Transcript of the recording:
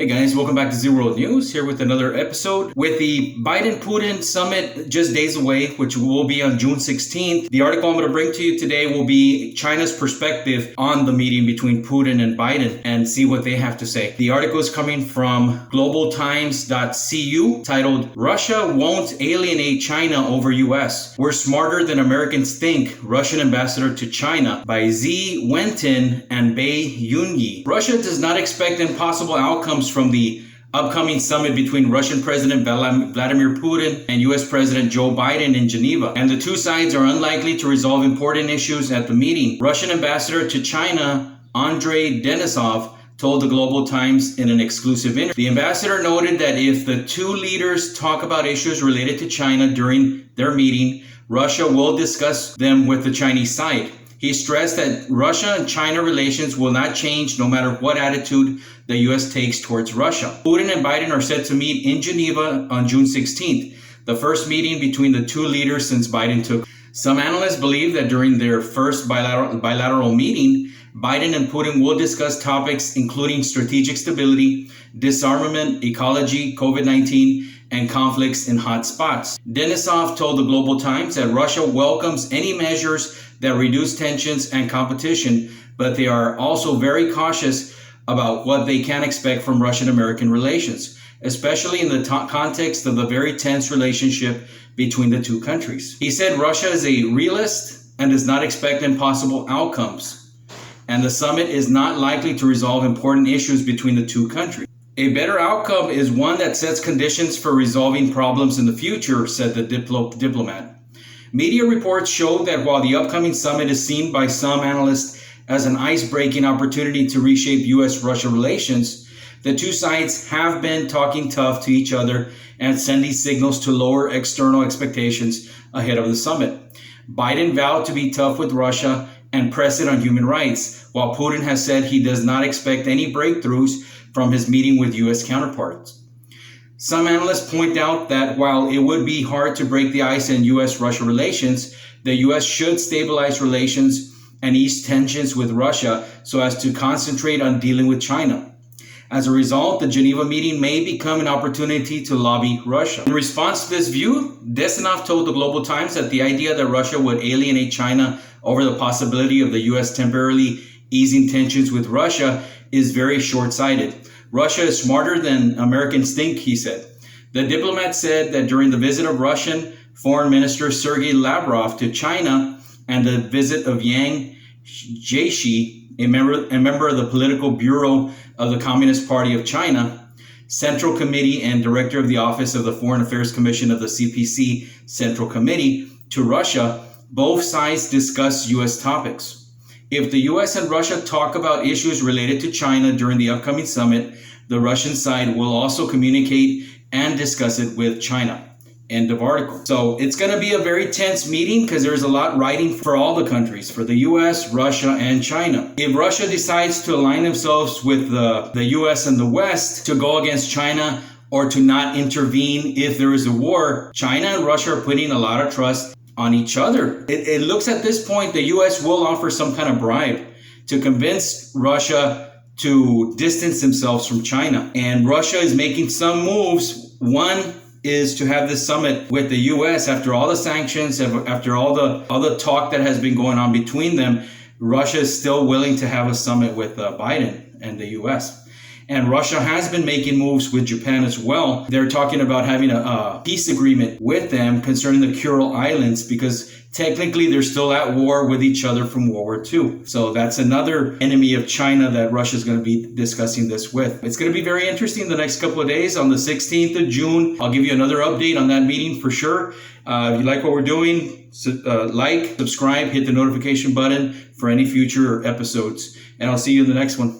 Hey guys, welcome back to Zero World News, here with another episode. With the Biden Putin Summit just days away, which will be on June 16th, the article I'm going to bring to you today will be China's perspective on the meeting between Putin and Biden and see what they have to say. The article is coming from globaltimes.cu titled, Russia Won't Alienate China Over US. We're Smarter Than Americans Think, Russian Ambassador to China by Z. Wentin and Bei Yunyi. Russia does not expect impossible outcomes from the upcoming summit between Russian President Vladimir Putin and U.S. President Joe Biden in Geneva, and the two sides are unlikely to resolve important issues at the meeting. Russian Ambassador to China, Andrei Denisov, told the Global Times in an exclusive interview. The ambassador noted that if the two leaders talk about issues related to China during their meeting, Russia will discuss them with the Chinese side. He stressed that Russia and China relations will not change no matter what attitude the U.S. takes towards Russia. Putin and Biden are set to meet in Geneva on June 16th, the first meeting between the two leaders since Biden took. Some analysts believe that during their first bilateral meeting, Biden and Putin will discuss topics including strategic stability, disarmament, ecology, COVID-19, and conflicts in hot spots. Denisov told the Global Times that Russia welcomes any measures that reduce tensions and competition, but they are also very cautious about what they can expect from Russian-American relations, especially in the context of the very tense relationship between the two countries. He said Russia is a realist and does not expect impossible outcomes, and the summit is not likely to resolve important issues between the two countries. A better outcome is one that sets conditions for resolving problems in the future, said the diplomat. Media reports show that while the upcoming summit is seen by some analysts as an ice-breaking opportunity to reshape U.S.-Russia relations, the two sides have been talking tough to each other and sending signals to lower external expectations ahead of the summit. Biden vowed to be tough with Russia and press it on human rights, while Putin has said he does not expect any breakthroughs from his meeting with U.S. counterparts. Some analysts point out that while it would be hard to break the ice in U.S.-Russia relations, the U.S. should stabilize relations and ease tensions with Russia so as to concentrate on dealing with China. As a result, the Geneva meeting may become an opportunity to lobby Russia. In response to this view, Denisov told the Global Times that the idea that Russia would alienate China over the possibility of the U.S. temporarily easing tensions with Russia is very short-sighted. Russia is smarter than Americans think, he said. The diplomat said that during the visit of Russian Foreign Minister Sergei Lavrov to China and the visit of Yang Jiechi, a member of the Political Bureau of the Communist Party of China, Central Committee and Director of the Office of the Foreign Affairs Commission of the CPC Central Committee, to Russia, both sides discussed U.S. topics. If the U.S. and Russia talk about issues related to China during the upcoming summit, the Russian side will also communicate and discuss it with China. End of article. So it's going to be a very tense meeting because there's a lot riding for all the countries, for the U.S., Russia, and China. If Russia decides to align themselves with the U.S. and the West to go against China or to not intervene if there is a war, China and Russia are putting a lot of trust on each other. It looks at this point the U.S. will offer some kind of bribe to convince Russia to distance themselves from China. And Russia is making some moves. One is to have this summit with the U.S. after all the sanctions, after all the talk that has been going on between them. Russia is still willing to have a summit with Biden and the U.S. And Russia has been making moves with Japan as well. They're talking about having a peace agreement with them concerning the Kuril Islands because technically they're still at war with each other from World War II. So that's another enemy of China that Russia is going to be discussing this with. It's going to be very interesting the next couple of days. On the 16th of June, I'll give you another update on that meeting for sure. If you like what we're doing, like, subscribe, hit the notification button for any future episodes. And I'll see you in the next one.